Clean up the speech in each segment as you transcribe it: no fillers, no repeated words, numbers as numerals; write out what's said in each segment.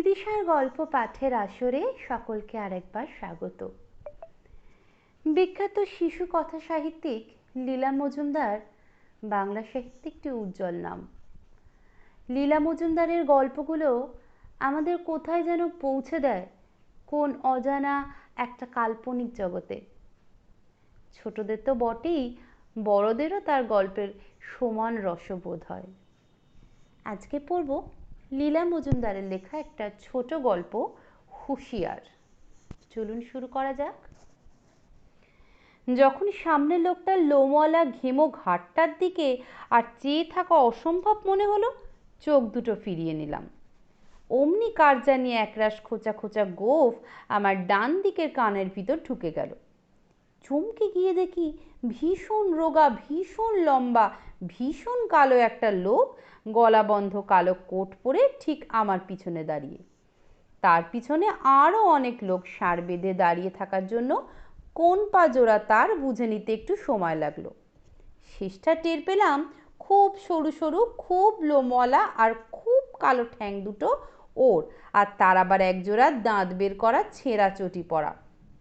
বিদিশার গল্প পাঠের আসরে সকলকে আরেকবার স্বাগত। বিখ্যাত শিশু কথা সাহিত্যিক লীলা মজুমদার বাংলা সাহিত্যে একটি উজ্জ্বল নাম। লীলা মজুমদারের গল্পগুলো আমাদের কোথায় যেন পৌঁছে দেয় কোন অজানা একটা কাল্পনিক জগতে। ছোটদের তো বটেই, বড়দেরও তার গল্পের সমান রসবোধ হয়। আজকে পড়ব লীলা মজুমদারের লেখা একটা ছোট গল্প, হুঁশিয়ার। চলুন শুরু করা যাক। যখন সামনের লোকটার লোমওয়ালা ঘেমো ঘাটটার দিকে আর চেয়ে থাকা অসম্ভব মনে হলো, চোখ দুটো ফিরিয়ে নিলাম। অমনি কার জানিয়ে একরাশ খোঁচা খোঁচা গোঁফ আমার ডান দিকের কানের ভিতর ঢুকে গেল। চমকে গিয়ে দেখি ভীষণ রোগা, ভীষণ লম্বা, ভীষণ কালো একটা লোক গলা বন্ধ কালো কোট পরে ঠিক আমার পিছনে দাঁড়িয়ে। তার পিছনে আরও অনেক লোক ষাঁড় বেঁধে দাঁড়িয়ে থাকার জন্য কোন পা জোড়া তার বুঝে নিতে একটু সময় লাগলো। শেষটা টের পেলাম খুব সরু সরু, খুব লোমওয়ালা আর খুব কালো ঠ্যাং দুটো ওর, আর তার আবার একজোড়া দাঁত বের করা ছেঁড়া চটি পরা,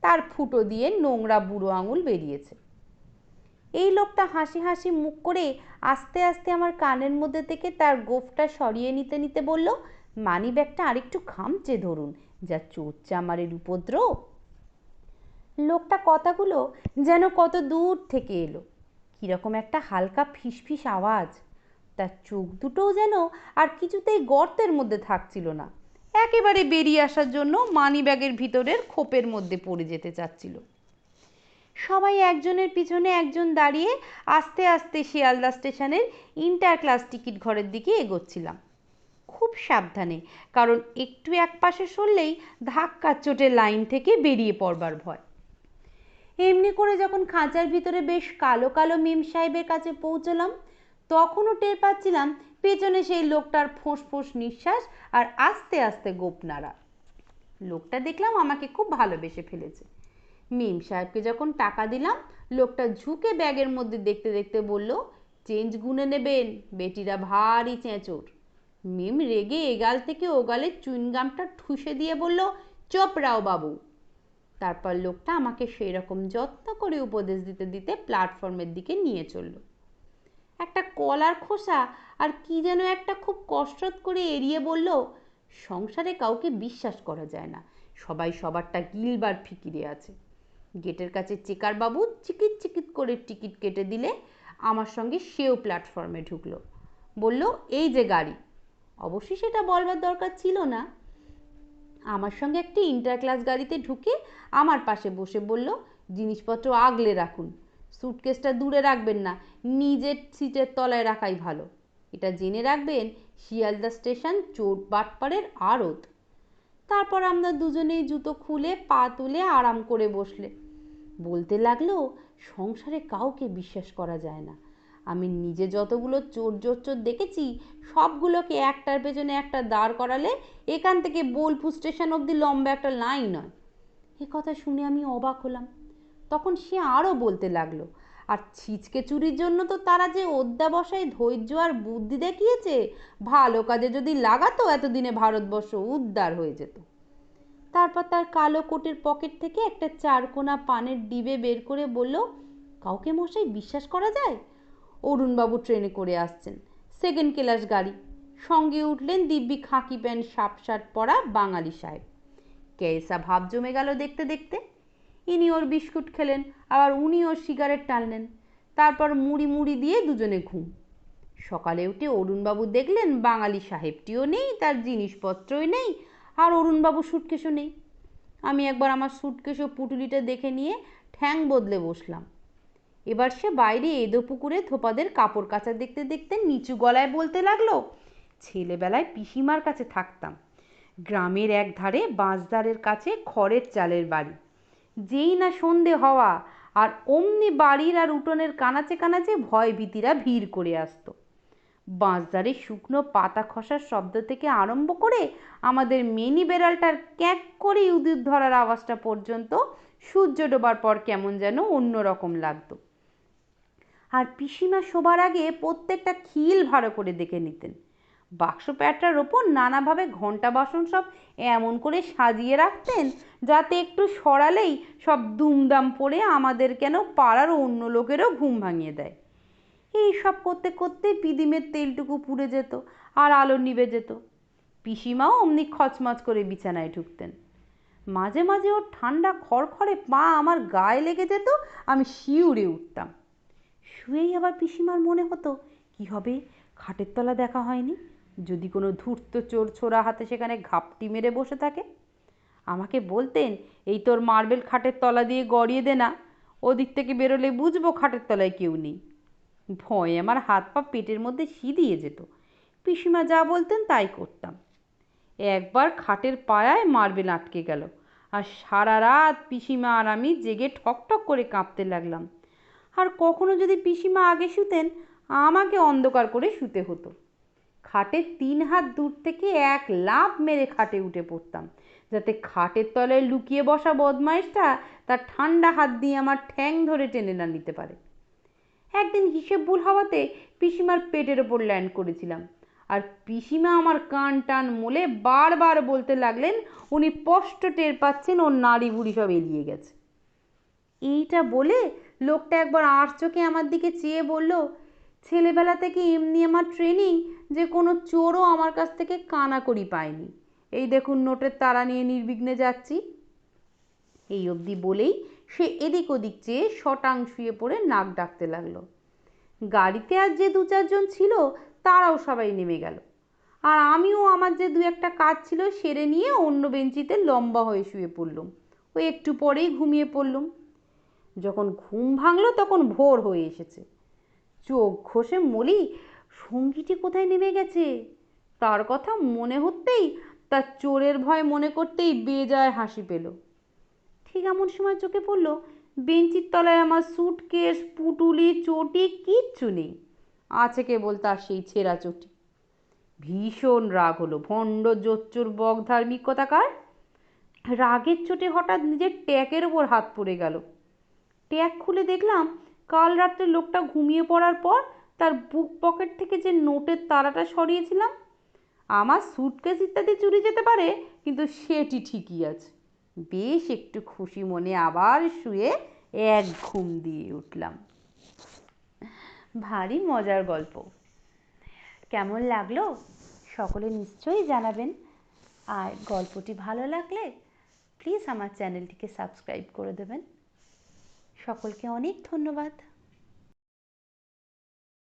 তার ফুটো দিয়ে নোংরা বুড়ো আঙুল বেরিয়েছে। এই লোকটা হাসি হাসি মুখ করে আস্তে আস্তে আমার কানের মধ্যে থেকে তার গোঁফটা সরিয়ে নিতে নিতে বলল, মানি ব্যাগটা আরেকটু খামচে ধরুন, যা চোর চামারের উপদ্রব। লোকটা কথাগুলো যেন কত দূর থেকে এলো, কিরকম একটা হালকা ফিসফিস আওয়াজ। তার চোখ দুটোও যেন আর কিছুতেই গর্তের মধ্যে থাকছিল না, একেবারে বেরিয়ে আসার জন্য মানি ব্যাগের ভিতরের খোপের মধ্যে পড়ে যেতে চাচ্ছিল। সবাই একজনের পিছনে একজন দাঁড়িয়ে আস্তে আস্তে শিয়ালদা স্টেশনের ইন্টার ক্লাস টিকিট ঘরের দিকে এগোচ্ছিলাম, খুব সাবধানে, কারণ একটু একপাশে সরলেই ধাক্কার চোটে লাইন থেকে বেরিয়ে পড়বার ভয়। এমনি করে যখন খাঁচার ভিতরে বেশ কালো কালো মেম সাহেবের কাছে পৌঁছলাম, তখনও টের পাচ্ছিলাম পেছনে সেই লোকটার ফোঁস ফোঁস নিঃশ্বাস আর আস্তে আস্তে গোঁফ নাড়া। লোকটা দেখলাম আমাকে খুব ভালোবেসে ফেলেছে। মেম সাহেবকে যখন টাকা দিলাম, লোকটা ঝুঁকে ব্যাগের মধ্যে দেখতে দেখতে বলল, চেঞ্জ গুনে নেবেন, বেটিরা ভারী চেঁচোর। মেম রেগে এগাল থেকে ওগালে চুইনগামটা ঠুসে দিয়ে বলল, চুপ রাও বাবু। তারপর লোকটা আমাকে সেই রকম যত্ন করে উপদেশ দিতে দিতে প্ল্যাটফর্মের দিকে নিয়ে চলল। একটা কলার খোসা আর কি যেন একটা খুব কসরত করে এড়িয়ে বলল, সংসারে কাউকে বিশ্বাস করা যায় না, সবাই সবারটা গিলবার ফিকিরে আছে। গেটের কাছে চেকার বাবু চিকিট চিকিট করে টিকিট কেটে দিলে আমার সঙ্গে সেও প্ল্যাটফর্মে ঢুকলো। বলল, এই যে গাড়ি। অবশ্যই সেটা বলবার দরকার ছিল না। আমার সঙ্গে একটি ইন্টার ক্লাস গাড়িতে ঢুকে আমার পাশে বসে বলল, জিনিসপত্র আগলে রাখুন, সুটকেসটা দূরে রাখবেন না, নিজের সিটের তলায় রাখাই ভালো। এটা জেনে রাখবেন, শিয়ালদা স্টেশন চোর বাটপাড়ের আড়ত। তারপর আমরা দুজনেই জুতো খুলে পা তুলে আরাম করে বসলে। বলতে লাগলো, সংসারে কাউকে বিশ্বাস করা যায় না। আমি নিজে যতগুলো চোর জোচ্চোর দেখেছি, সবগুলোকে একটার পেছনে একটা দাঁড় করালে এখান থেকে বোলপুর স্টেশন অবধি লম্বা একটা লাইন হয়। এ কথা শুনে আমি অবাক হলাম। তখন সে আরও বলতে লাগলো, আর ছিচকে চুরির জন্য তো তারা যে অধ্যাবসায় ধৈর্য আর বুদ্ধি দেখিয়েছে, ভালো কাজে যদি লাগাতো এতদিনে ভারতবর্ষ উদ্ধার হয়ে যেত। তারপর তার কালো কোটের পকেট থেকে একটা চারকোনা পানের ডিবে বের করে বলল, কাউকে মশাই বিশ্বাস করা যায়? অরুণবাবু ট্রেনে করে আসছেন, সেকেন্ড ক্লাস গাড়ি। সঙ্গে উঠলেন দিব্যি খাকি প্যান্ট সাপ শার্ট পরা বাঙালি সাহেব। কেসা ভাব জমে গেল দেখতে দেখতে। ইনি ওর বিস্কুট খেলেন, আবার উনি ওর সিগারেট টানলেন। তারপর মুড়ি মুড়ি দিয়ে দুজনে ঘুম। সকালে উঠে অরুণবাবু দেখলেন বাঙালি সাহেবটিও নেই, তার জিনিসপত্রই নেই, আর অরুণবাবু সুটকেসও নেই। আমি একবার আমার সুটকেস ও পুটুলিটা দেখে নিয়ে ঠ্যাং বদলে বসলাম। এবার সে বাইরে এদো পুকুরে ধোপাদের কাপড় কাচা দেখতে দেখতে নিচু গলায় বলতে লাগলো, ছেলেবেলায় পিসিমার কাছে থাকতাম, গ্রামের এক ধারে বাঁশধারের কাছে খড়ের চালের বাড়ি। যেই না সন্ধে হওয়া, আর অমনি বাড়ির আর উঠোনের কানাচে কানাচে ভয় ভীতিরা ভিড় করে আসতো। বাঁশধারে শুকনো পাতা খসার শব্দ থেকে আরম্ভ করে আমাদের মেনি বেড়ালটার ক্যাঁক করে ইঁদুর ধরার আওয়াজটা পর্যন্ত সূর্য ডোবার পর কেমন যেন অন্যরকম লাগতো। আর পিসিমা শোবার আগে প্রত্যেকটা খিল ভালো করে দেখে নিতেন। বাক্স প্যাটার ওপর নানাভাবে ঘন্টা বাসন সব এমন করে সাজিয়ে রাখতেন যাতে একটু সরালেই সব দুমদাম পড়ে আমাদের কেন পাড়ার অন্য লোকেরও ঘুম ভাঙিয়ে দেয়। এই সব করতে করতে পিদিমের তেলটুকু পুড়ে যেত আর আলো নিভে যেত। পিসিমাও অমনি খচমচ করে বিছানায় ঢুকতেন। মাঝে মাঝে ওর ঠান্ডা খড়খড়ে পা আমার গায়ে লেগে যেত, আমি শিউরে উঠতাম। শুয়েই আবার পিসিমার মনে হতো, কি হবে, খাটের তলা দেখা হয়নি, যদি কোনো ধূর্ত চোর ছোড়া হাতে সেখানে ঘাপটি মেরে বসে থাকে। আমাকে বলতেন, এই তোর মার্বেল খাটের তলা দিয়ে গড়িয়ে দে না, ওদিক থেকে বেরোলে বুঝবো খাটের তলায় কেউ নেই। ভয়ে আমার হাত পা পেটের মধ্যে সিঁধিয়ে যেত। পিসিমা যা বলতেন তাই করতাম। একবার খাটের পায়ায় মার্বেল আটকে গেল, আর সারা রাত পিসিমা আর আমি জেগে ঠকঠক করে কাঁপতে লাগলাম। আর কখনো যদি পিসিমা আগে শুতেন, আমাকে অন্ধকার করে শুতে হতো। খাটের 3 হাত দূর থেকে এক লাফ মেরে খাটে উঠে পড়তাম, যাতে খাটের তলায় লুকিয়ে বসা বদমাইশটা তার ঠান্ডা হাত দিয়ে আমার ঠ্যাং ধরে টেনে না নিতে পারে। একদিন হিসেব ভুল হওয়াতে পিসিমার পেটের ওপর ল্যান্ড করেছিলাম, আর পিসিমা আমার কান টান মলে বারবার বলতে লাগলেন উনি স্পষ্ট টের পাচ্ছেন ওর নাড়ি ভুড়ি সব এলিয়ে গেছে। এইটা বলে লোকটা একবার আর চোখে আমার দিকে চেয়ে বলল, ছেলেবেলা থেকে এমনি আমার ট্রেনিং যে কোনো চোরও আমার কাছ থেকে কানাকড়ি পায়নি। এই দেখুন নোটের তাড়া নিয়ে নির্বিঘ্নে যাচ্ছি। এই অবধি বলেই সে এদিক ওদিক চেয়ে শটাং শুয়ে পড়ে নাক ডাকতে লাগলো। গাড়িতে আর যে 2-4 জন ছিল তারাও সবাই নেমে গেল, আর আমিও আমার যে 2-একটা কাজ ছিল সেরে নিয়ে অন্য বেঞ্চিতে লম্বা হয়ে শুয়ে পড়লুম। ওই একটু পরেই ঘুমিয়ে পড়লুম। যখন ঘুম ভাঙলো তখন ভোর হয়ে এসেছে। চোখ ঘষে মলি সঙ্গীটি কোথায় নেমে গেছে তার কথা মনে হতেই, তার চোরের ভয় মনে করতেই বেজায় হাসি পেল। ঠিক এমন সময় চোখে পড়লো বেঞ্চির তলায় আমার সুটকেস, পুটুলি, চটি কিচ্ছু নেই, আছে কেবল তার সেই ছেঁড়া চটি। ভীষণ রাগ হলো, ভণ্ড জোচ্চোর বক ধার্মিক কথাকার। রাগের চোটে হঠাৎ নিজের ট্যাকের ওপর হাত পড়ে গেল। ট্যাগ খুলে দেখলাম কাল রাত্রে লোকটা ঘুমিয়ে পড়ার পর তার বুক পকেট থেকে যে নোটের তাড়াটা সরিয়েছিলাম। আমার সুটকেস ইত্যাদি চুরি যেতে পারে, কিন্তু সেটি ঠিকই আছে। বেশ একটু খুশি মনে আবার শুয়ে এক ঘুম দিয়ে উঠলাম। ভারী মজার গল্প। কেমন লাগলো সকলে নিশ্চয়ই জানাবেন, আর গল্পটি ভালো লাগলে প্লিজ আমার চ্যানেলটিকে সাবস্ক্রাইব করে দেবেন। সকলকে অনেক ধন্যবাদ।